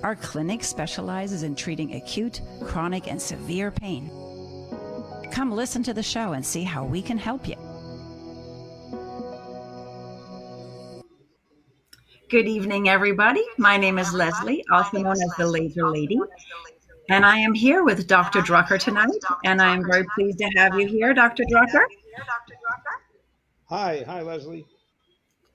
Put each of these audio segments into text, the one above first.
Our clinic specializes in treating acute, chronic, and severe pain. Come listen to the show and see how we can help you. Good evening, everybody. My name is Leslie, also known as the Laser Lady, and I am here with Dr. Drucker tonight, and I am very pleased to have you here, Dr. Drucker. Hi, Leslie.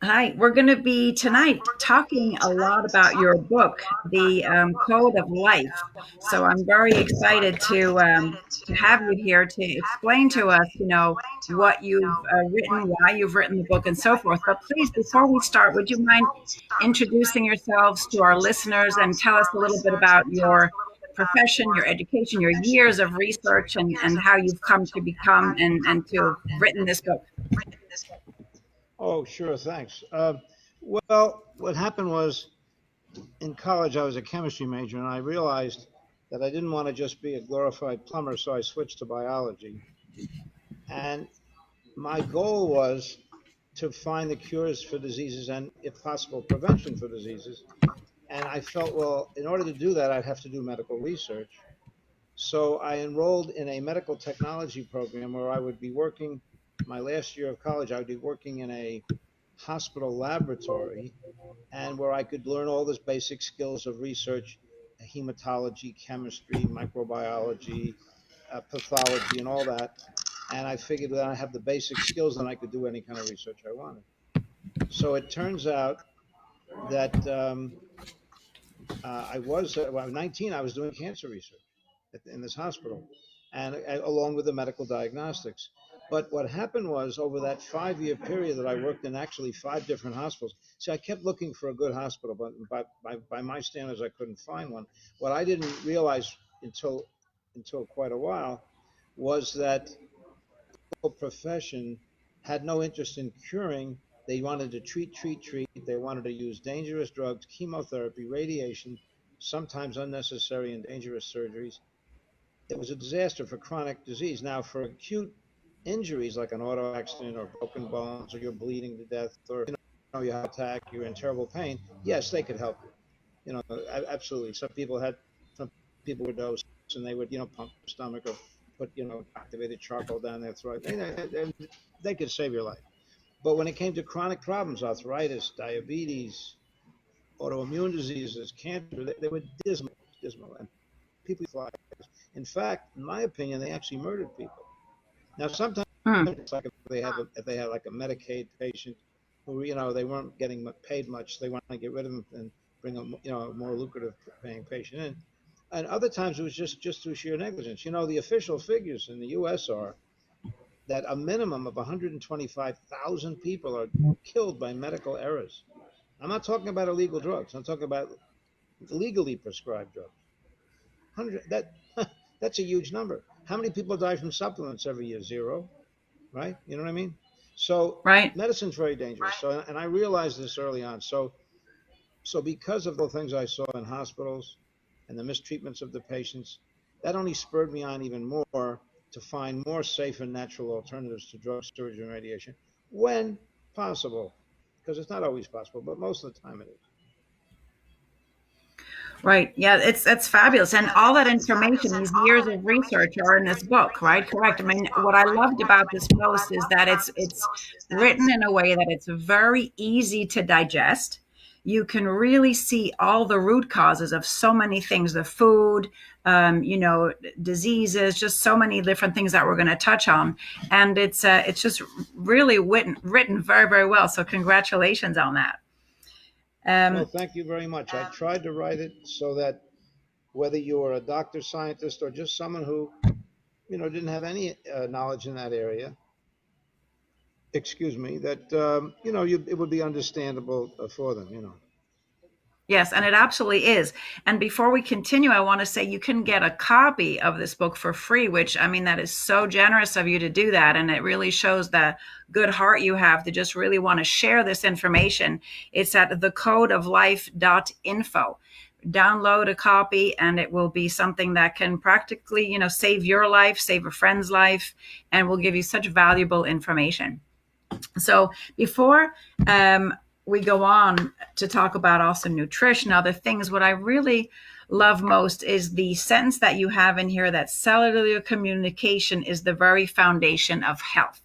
Hi, we're going to be tonight talking a lot about your book, The Code of Life. So I'm very excited to have you here to explain to us, what you've written, why you've written the book, and so forth. But please, before we start, would you mind introducing yourselves to our listeners and tell us a little bit about your profession, your education, your years of research, and how you've come to become and to have written this book? Oh, sure, thanks. Well, what happened was in college, I was a chemistry major, and I realized that I didn't want to just be a glorified plumber, so I switched to biology. And my goal was to find the cures for diseases and, if possible, prevention for diseases. And I felt, well, in order to do that, I'd have to do medical research. So I enrolled in a medical technology program where I would be working my last year of college. I would be working in a hospital laboratory and where I could learn all these basic skills of research, hematology, chemistry, microbiology, pathology, and all that. And I figured that I have the basic skills and I could do any kind of research I wanted. So it turns out that when I was 19, I was doing cancer research in this hospital, and along with the medical diagnostics. But what happened was over that 5-year period that I worked in actually 5 different hospitals. See, I kept looking for a good hospital, but by my standards, I couldn't find one. What I didn't realize until quite a while was that the profession had no interest in curing. They wanted to treat. They wanted to use dangerous drugs, chemotherapy, radiation, sometimes unnecessary and dangerous surgeries. It was a disaster for chronic disease. Now, for acute injuries like an auto accident or broken bones, or you're bleeding to death, or you have an attack, you're in terrible pain, yes, they could help you. Absolutely. Some people would dose and they would, pump your stomach or put, activated charcoal down their throat. They could save your life. But when it came to chronic problems, arthritis, diabetes, autoimmune diseases, cancer, they were dismal, and people fly. In fact, in my opinion, they actually murdered people. Now, sometimes it's like if they had like a Medicaid patient who, they weren't getting paid much, they want to get rid of them and bring a more lucrative paying patient in. And other times it was just through sheer negligence. The official figures in the U.S. are that a minimum of 125,000 people are killed by medical errors. I'm not talking about illegal drugs. I'm talking about legally prescribed drugs. 100 that's a huge number. How many people die from supplements every year? 0, right? You know what I mean? So Right. medicine's very dangerous. So, and I realized this early on. So because of the things I saw in hospitals and the mistreatments of the patients, that only spurred me on even more to find more safe and natural alternatives to drug, surgery, and radiation when possible, because it's not always possible, but most of the time it is. Right. Yeah, it's fabulous. And all that information, these years of research are in this book, right? Correct. I mean, what I loved about this post is that it's written in a way that it's very easy to digest. You can really see all the root causes of so many things, the food, diseases, just so many different things that we're going to touch on. And it's just really written very, very well. So congratulations on that. Well, thank you very much. I tried to write it so that whether you were a doctor, scientist, or just someone who, didn't have any knowledge in that area, excuse me, that, it would be understandable for them. Yes, and it absolutely is. And before we continue, I want to say you can get a copy of this book for free, which, I mean, that is so generous of you to do that. And it really shows the good heart you have to just really want to share this information. It's at thecodeoflife.info. Download a copy and it will be something that can practically, save your life, save a friend's life, and will give you such valuable information. So before we go on to talk about also nutrition, other things. What I really love most is the sentence that you have in here that cellular communication is the very foundation of health.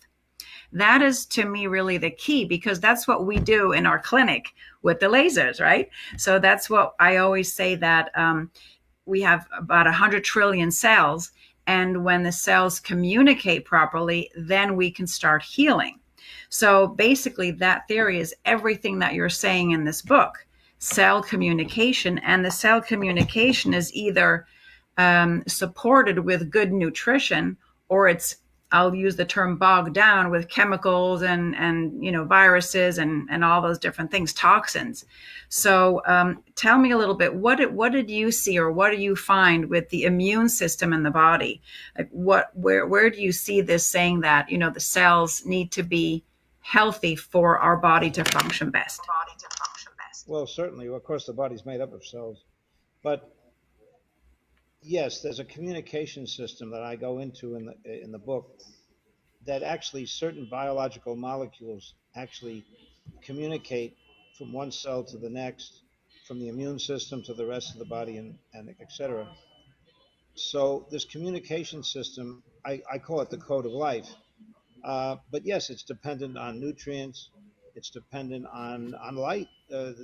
That is to me really the key, because that's what we do in our clinic with the lasers, right? So that's what I always say, that we have about 100 trillion cells. And when the cells communicate properly, then we can start healing. So basically, that theory is everything that you're saying in this book: cell communication. And the cell communication is either supported with good nutrition, or it's, I'll use the term, bogged down with chemicals and viruses and all those different things, toxins. So tell me a little bit, what did you see, or what do you find with the immune system in the body? Like where do you see this saying that the cells need to be healthy for our body to function best? Well, certainly, of course, the body's made up of cells, but yes, there's a communication system that I go into in the book, that actually certain biological molecules actually communicate from one cell to the next, from the immune system to the rest of the body, and et cetera. So this communication system, I call it the code of life. But yes, it's dependent on nutrients. It's dependent on light.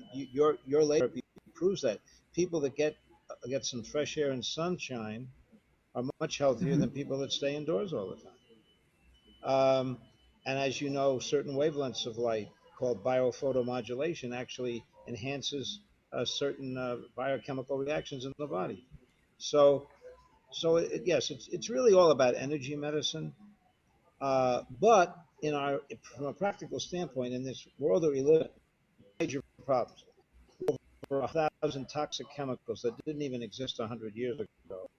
Your laser proves that people that get some fresh air and sunshine are much healthier than Mhm. people that stay indoors all the time. Um, and as you know, certain wavelengths of light called biophotomodulation actually enhances certain biochemical reactions in the body. So, yes, it's really all about energy medicine. But from a practical standpoint, in this world that we live in, major problems. Over 1,000 toxic chemicals that didn't even exist 100 years ago.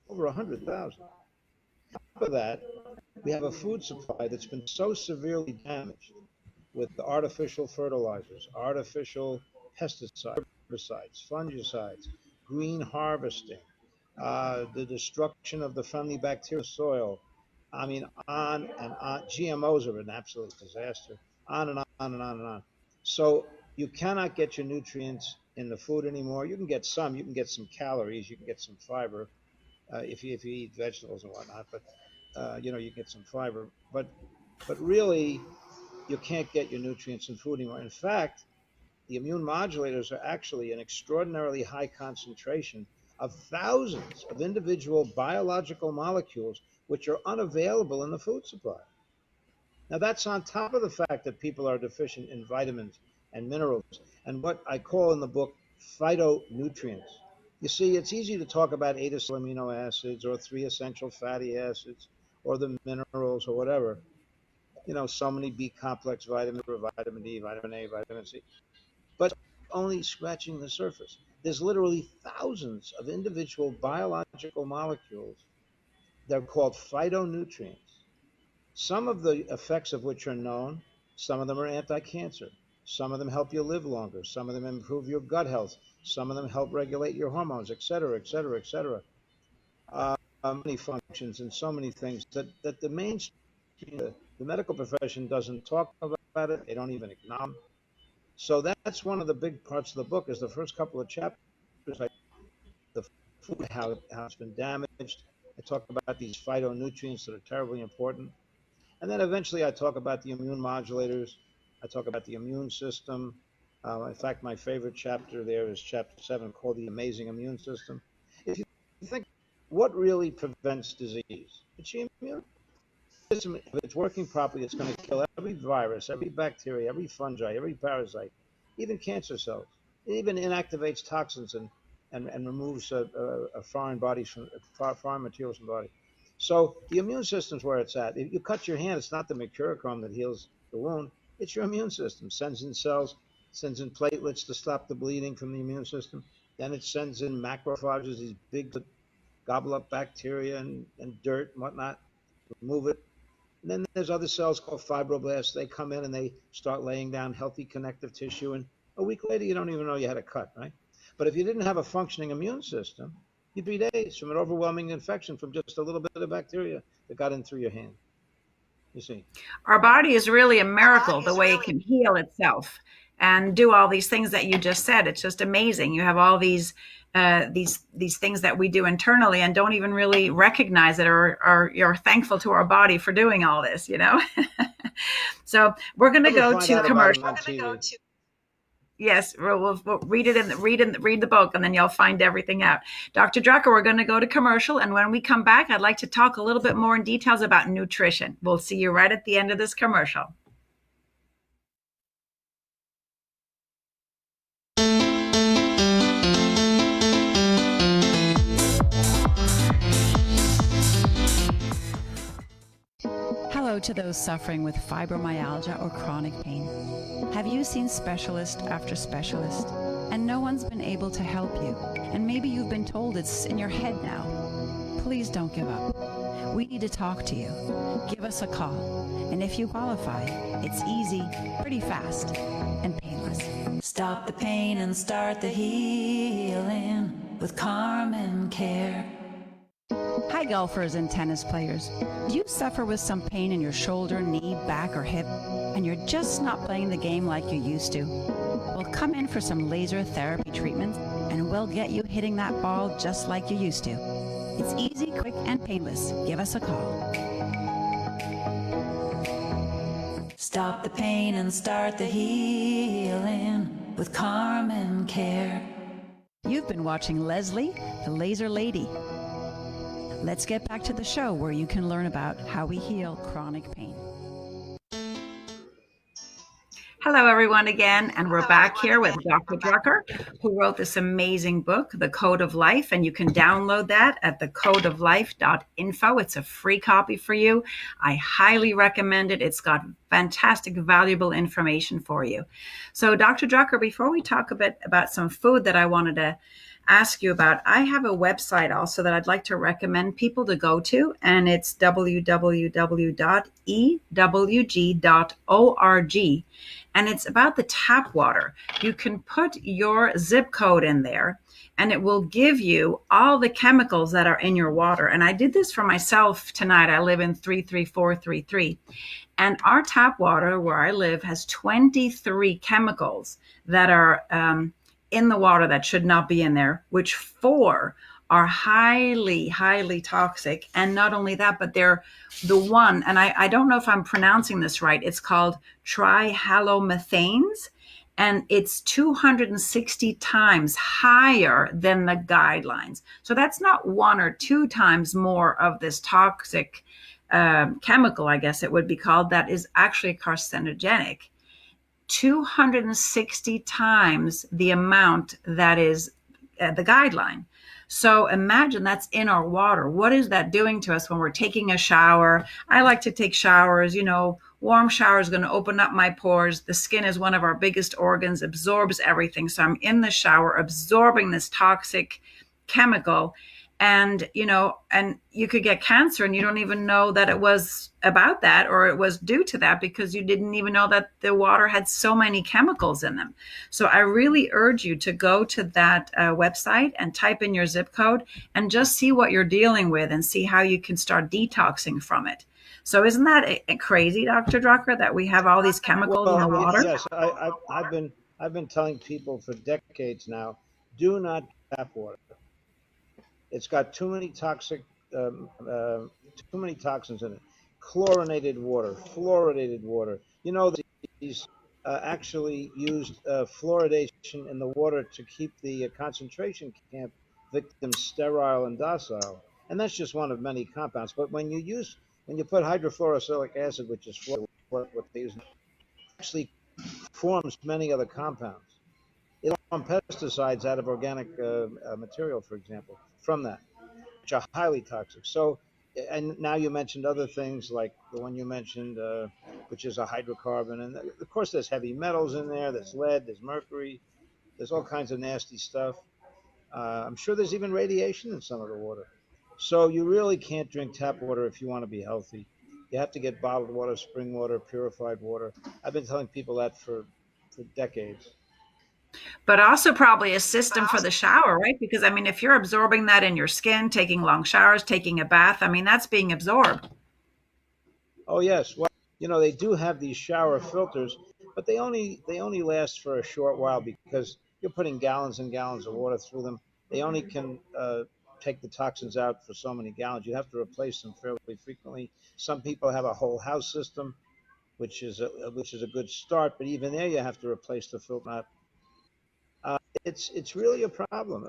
Over 100,000. On top of that, we have a food supply that's been so severely damaged with artificial fertilizers, artificial pesticides, herbicides, fungicides, green harvesting, the destruction of the friendly bacteria soil. I mean, on and on. GMOs are an absolute disaster. On and on and on and on. So you cannot get your nutrients in the food anymore. You can get some. You can get some calories. You can get some fiber if you eat vegetables and whatnot. But you get some fiber. But really, you can't get your nutrients in food anymore. In fact, the immune modulators are actually an extraordinarily high concentration of thousands of individual biological molecules which are unavailable in the food supply. Now, that's on top of the fact that people are deficient in vitamins and minerals and what I call in the book phytonutrients. You see, it's easy to talk about 8 essential amino acids or 3 essential fatty acids or the minerals or whatever. So many B complex vitamins, or vitamin D, vitamin A, vitamin C, but only scratching the surface. There's literally thousands of individual biological molecules that are called phytonutrients. Some of the effects of which are known, some of them are anti-cancer. Some of them help you live longer. Some of them improve your gut health. Some of them help regulate your hormones, et cetera, et cetera, et cetera. Many functions and so many things that the mainstream, the medical profession doesn't talk about it. They don't even acknowledge. So that's one of the big parts of the book. Is the first couple of chapters, like the food, how it's been damaged. I talk about these phytonutrients that are terribly important. And then eventually I talk about the immune modulators. I talk about the immune system. In fact, my favorite chapter there is chapter 7, called The Amazing Immune System. If you think, what really prevents disease? It's the immune system. If it's working properly, it's going to kill every virus, every bacteria, every fungi, every parasite, even cancer cells. It even inactivates toxins and removes foreign bodies foreign materials from the body. So the immune system's where it's at. If you cut your hand, it's not the mercurochrome that heals the wound. It's your immune system. Sends in cells, sends in platelets to stop the bleeding from the immune system. Then it sends in macrophages, these big gobble up bacteria and dirt and whatnot, remove it. And then there's other cells called fibroblasts. They come in and they start laying down healthy connective tissue. And a week later, you don't even know you had a cut, right? But if you didn't have a functioning immune system, you'd be days from an overwhelming infection from just a little bit of bacteria that got in through your hand. You see. Our body is really a miracle the way it can heal itself. and do all these things that you just said. It's just amazing. You have all these things that we do internally and don't even really recognize it, or you're thankful to our body for doing all this, you know. So we're going to Never go find to out about them commercial. on TV. Yes, we'll read it read the book, and then you'll find everything out. Dr. Drucker, we're going to go to commercial, and when we come back, I'd like to talk a little bit more in details about nutrition. We'll see you right at the end of this commercial. Hello to those suffering with fibromyalgia or chronic pain. Have you seen specialist after specialist and no one's been able to help you? And maybe you've been told it's in your head now. Please don't give up. We need to talk to you. Give us a call. And if you qualify, it's easy, pretty fast, and painless. Stop the pain and start the healing with Carmen Care. Hi, golfers and tennis players. Do you suffer with some pain in your shoulder, knee, back, or hip, and you're just not playing the game like you used to? Well, come in for some laser therapy treatments, and we'll get you hitting that ball just like you used to. It's easy, quick, and painless. Give us a call. Stop the pain and start the healing with Carmen Care. You've been watching Leslie, the Laser Lady. Let's get back to the show where you can learn about how we heal chronic pain. Hello, everyone, again, and we're back here with Dr. Drucker, who wrote this amazing book, The Code of Life, and you can download that at thecodeoflife.info. It's a free copy for you. I highly recommend it. It's got fantastic, valuable information for you. So, Dr. Drucker, before we talk a bit about some food that I wanted to ask you about, I have a website also that I'd like to recommend people to go to, and it's www.ewg.org, and it's about the tap water. You can put your zip code in there, and it will give you all the chemicals that are in your water. And I did this for myself tonight. I live in 33433, and our tap water where I live has 23 chemicals that are in the water that should not be in there, which 4 are highly, highly toxic. And not only that, but they're the one, and I don't know if I'm pronouncing this right, it's called trihalomethanes, and it's 260 times higher than the guidelines. So that's not 1 or 2 times more of this toxic chemical, I guess it would be called, that is actually carcinogenic. 260 times the amount that is the guideline. So imagine that's in our water. What is that doing to us when we're taking a shower? I like to take showers, warm shower is going to open up my pores. The skin is one of our biggest organs, absorbs everything. So I'm in the shower absorbing this toxic chemical. And, and you could get cancer and you don't even know that it was about that or it was due to that because you didn't even know that the water had so many chemicals in them. So I really urge you to go to that website and type in your zip code and just see what you're dealing with and see how you can start detoxing from it. So isn't that crazy, Dr. Drucker, that we have all these chemicals in the water? Yes, I've been telling people for decades now, do not tap water. It's got too many toxins in it. Chlorinated water, fluoridated water. These actually used fluoridation in the water to keep the concentration camp victims sterile and docile. And that's just one of many compounds. But when you put hydrofluorosilicic acid, which is what they use, it actually forms many other compounds. It'll form pesticides out of organic material, for example, from that, which are highly toxic. So, and now you mentioned other things like the one you mentioned, which is a hydrocarbon. And of course, there's heavy metals in there. There's lead, there's mercury, there's all kinds of nasty stuff. I'm sure there's even radiation in some of the water. So you really can't drink tap water if you want to be healthy. You have to get bottled water, spring water, purified water. I've been telling people that for decades. But also probably a system for the shower, right? Because if you're absorbing that in your skin, taking long showers, taking a bath, that's being absorbed. Oh, yes. Well, they do have these shower filters, but they only last for a short while because you're putting gallons and gallons of water through them. They only can take the toxins out for so many gallons. You have to replace them fairly frequently. Some people have a whole house system, which is a good start, but even there you have to replace the filter. It's really a problem.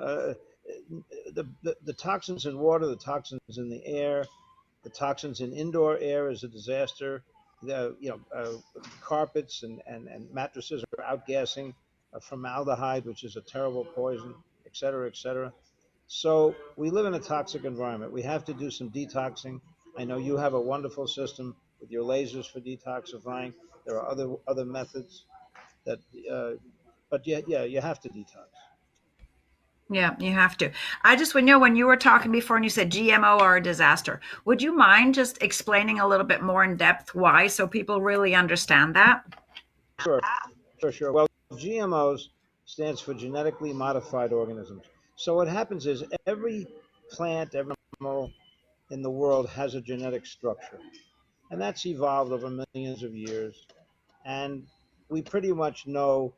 The toxins in water, the toxins in the air, the toxins in indoor air is a disaster. Carpets and mattresses are outgassing formaldehyde, which is a terrible poison, et cetera, et cetera. So we live in a toxic environment. We have to do some detoxing. I know you have a wonderful system with your lasers for detoxifying. There are other methods that, uh, but yeah, you have to detox. Yeah, you have to. I just would know when you were talking before and you said GMO are a disaster. Would you mind just explaining a little bit more in depth why so people really understand that? Sure, sure. Well, GMOs stands for genetically modified organisms. So what happens is every plant, every animal in the world has a genetic structure, and that's evolved over millions of years. And we pretty much know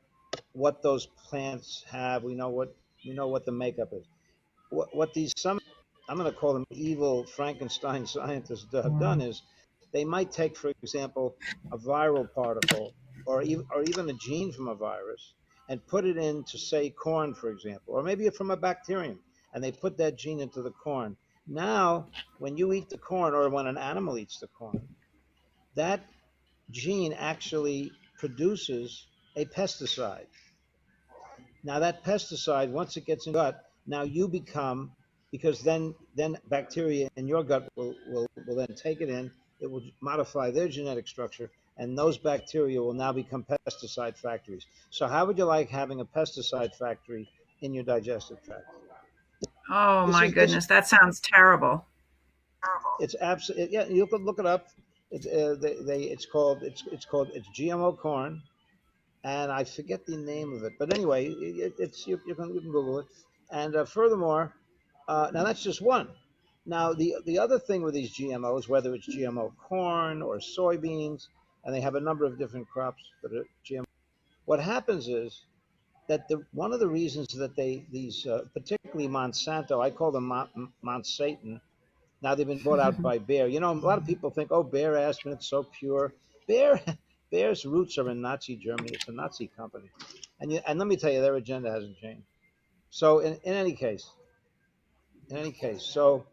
what those plants have. We know what the makeup is. What these some I'm going to call them evil Frankenstein scientists have done is they might take, for example, a viral particle or even a gene from a virus and put it into, say, corn, for example, or maybe from a bacterium, and they put that gene into the corn. Now, when you eat the corn or when an animal eats the corn, that gene actually produces a pesticide. Now that pesticide, once it gets in your gut, now you become, because then bacteria in your gut will then take it in, it will modify their genetic structure, and those bacteria will now become pesticide factories. So how would you like having a pesticide factory in your digestive tract? Oh This my is this goodness, that sounds terrible. It's absolutely, yeah. You could look it up. It's GMO corn, and I forget the name of it. But anyway, it's you can Google it. And furthermore, now that's just one. Now the other thing with these GMOs, whether it's GMO corn or soybeans, and they have a number of different crops that are GMO. What happens is that one of the reasons that these particularly Monsanto, I call them Monsatan. Now they've been bought out by Bayer. A lot of people think, oh, Bayer aspirin, it's so pure. Bayer, Bayer's roots are in Nazi Germany. It's a Nazi company, and let me tell you, their agenda hasn't changed. So in any case, so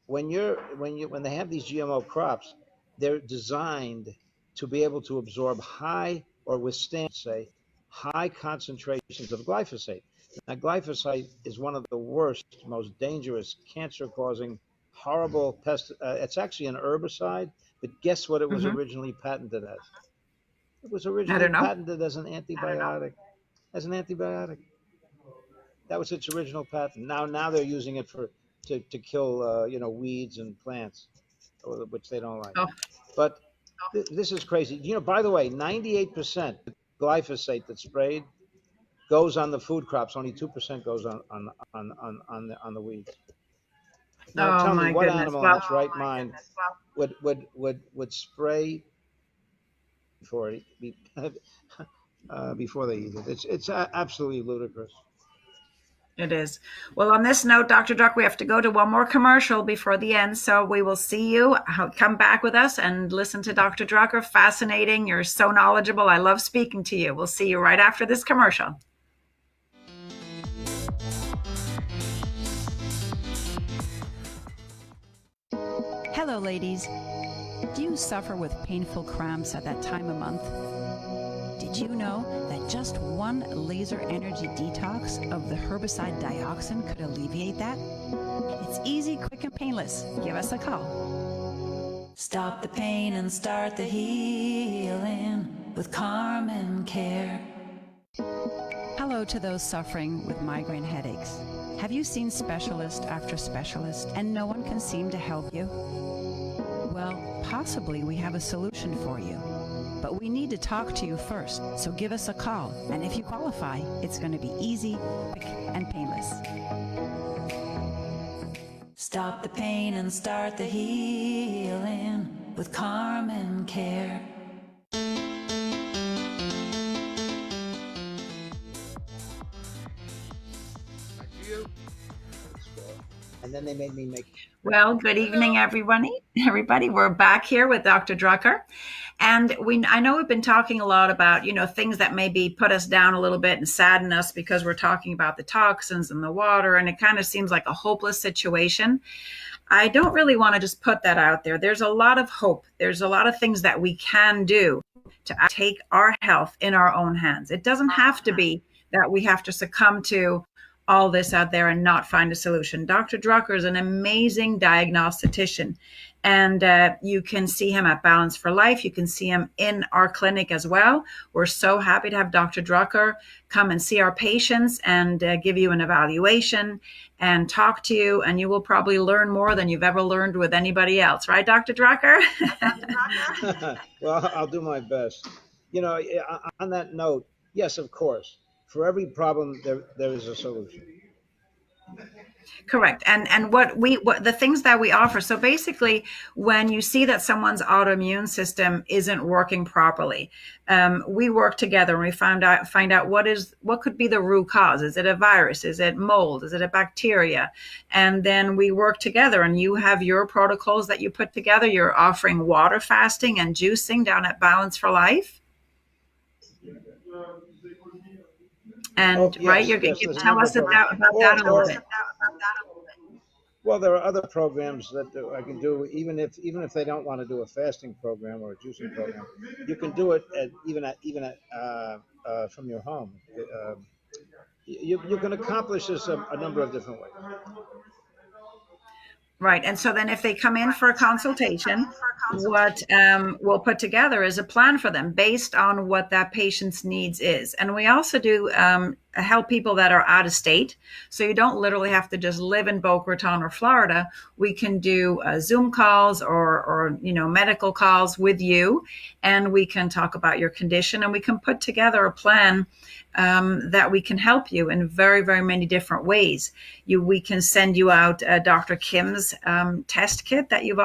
when they have these GMO crops, they're designed to be able to absorb high or withstand, say, high concentrations of glyphosate. Now, glyphosate is one of the worst, most dangerous, cancer-causing, horrible pest. It's actually an herbicide, but guess what it was Hmm. originally patented as? It was I originally don't know. patented as an antibiotic. As an antibiotic. That was its original patent. Now they're using it to kill weeds and plants, which they don't like. Oh, But this is crazy. By the way, 98% glyphosate that's sprayed goes on the food crops. Only 2% goes on the weeds. Now oh tell me, my what goodness. animal in Well, its right mind would spray before before they eat it? It's absolutely ludicrous. it is. Well, on this note, Dr. Druck, we have to go to one more commercial before the end. So we will see you. Come back with us and listen to Dr. Drucker. Fascinating. You're so knowledgeable. I love speaking to you. We'll see you right after this commercial. Hello, ladies. Do you suffer with painful cramps at that time of month? Did you know that just one laser energy detox of the herbicide dioxin could alleviate that? It's easy, quick, and painless. Give us a call. Stop the pain and start the healing with Carmen Care. Hello to those suffering with migraine headaches. Have you seen specialist after specialist and no one can seem to help you? Well, possibly we have a solution for you. But we need to talk to you first, so give us a call. And if you qualify, it's going to be easy, quick, and painless. Stop the pain and start the healing with Carmen Care. And then they made me make. Well, good evening, everybody. Everybody, we're back here with Dr. Drucker, and I know we've been talking a lot about things that maybe put us down a little bit and sadden us because we're talking about the toxins in the water, and it kind of seems like a hopeless situation. I don't really want to just put that out there. There's a lot of hope. There's a lot of things that we can do to take our health in our own hands. It doesn't have to be that we have to succumb to all this out there and not find a solution. Dr. Drucker is an amazing diagnostician, and you can see him at Balance for Life. You can see him in our clinic as well. We're so happy to have Dr. Drucker come and see our patients and give you an evaluation and talk to you, and you will probably learn more than you've ever learned with anybody else. Right, Dr. Drucker? Well, I'll do my best. On that note, yes, of course, for every problem, there is a solution. Correct. And what the things that we offer. So basically, when you see that someone's autoimmune system isn't working properly, we work together and we find out what could be the root cause. Is it a virus? Is it mold? Is it a bacteria? And then we work together, and you have your protocols that you put together. You're offering water fasting and juicing down at Balance for Life. And yes, right, you're yes, going to tell us about that a little bit. Well, there are other programs that I can do, even if they don't want to do a fasting program or a juicing program. You can do it from your home. You can accomplish this a number of different ways. Right. And so then if they come in for a consultation, what we'll put together is a plan for them based on what that patient's needs is. And we also do help people that are out of state. So you don't literally have to just live in Boca Raton or Florida. We can do Zoom calls or medical calls with you, and we can talk about your condition, and we can put together a plan that we can help you in very, very many different ways. We can send you out Dr. Kim's test kit that you've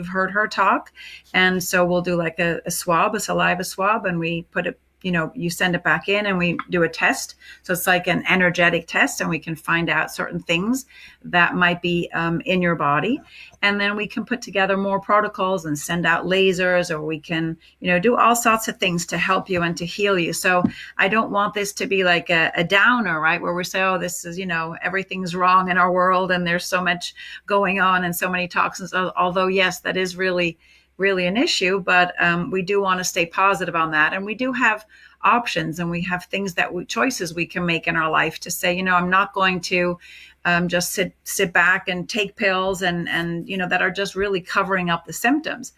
heard her talk. And so we'll do like a saliva swab, and we put it, you send it back in and we do a test. So it's like an energetic test, and we can find out certain things that might be in your body. And then we can put together more protocols and send out lasers, or we can, do all sorts of things to help you and to heal you. So I don't want this to be like a downer, right? Where we say, oh, this is, everything's wrong in our world and there's so much going on and so many toxins. Although, yes, that is really an issue, but we do want to stay positive on that. And we do have options, and we have things choices we can make in our life to say, I'm not going to just sit back and take pills and that are just really covering up the symptoms.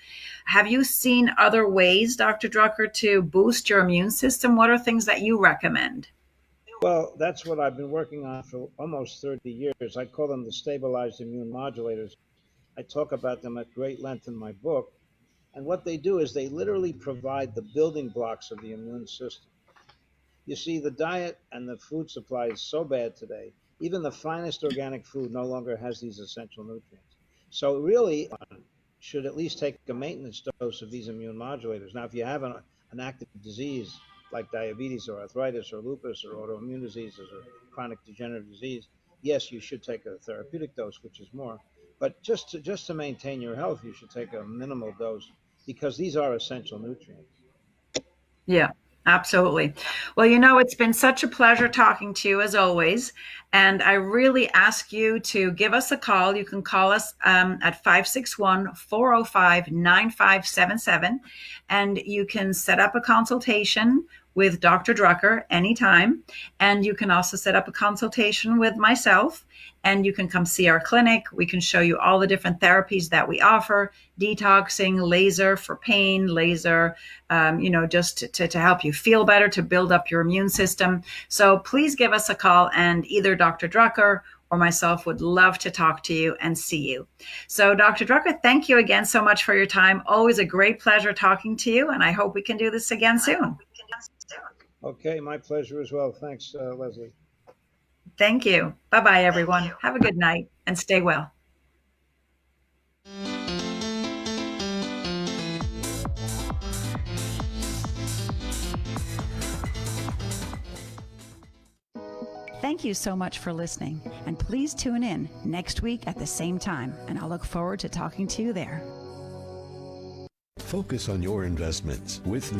Have you seen other ways, Dr. Drucker, to boost your immune system? What are things that you recommend? Well, that's what I've been working on for almost 30 years. I call them the stabilized immune modulators. I talk about them at great length in my book. And what they do is they literally provide the building blocks of the immune system. You see, the diet and the food supply is so bad today, even the finest organic food no longer has these essential nutrients. So really should at least take a maintenance dose of these immune modulators. Now, if you have an active disease like diabetes or arthritis or lupus or autoimmune diseases or chronic degenerative disease, yes, you should take a therapeutic dose, which is more. But just to maintain your health, you should take a minimal dose, because these are essential nutrients. Yeah, absolutely. Well, it's been such a pleasure talking to you as always. And I really ask you to give us a call. You can call us at 561-405-9577. And you can set up a consultation with Dr. Drucker anytime. And you can also set up a consultation with myself, and you can come see our clinic. We can show you all the different therapies that we offer: detoxing, laser for pain, laser, just to help you feel better, to build up your immune system. So please give us a call, and either Dr. Drucker or myself would love to talk to you and see you. So Dr. Drucker, thank you again so much for your time. Always a great pleasure talking to you, and I hope we can do this again soon. Okay, my pleasure as well. Thanks, Leslie. Thank you. Bye-bye, everyone. Have a good night and stay well. Thank Thank you so much for listening, and please tune in next week at the same time, and I'll look forward to talking to you there. Focus on your investments with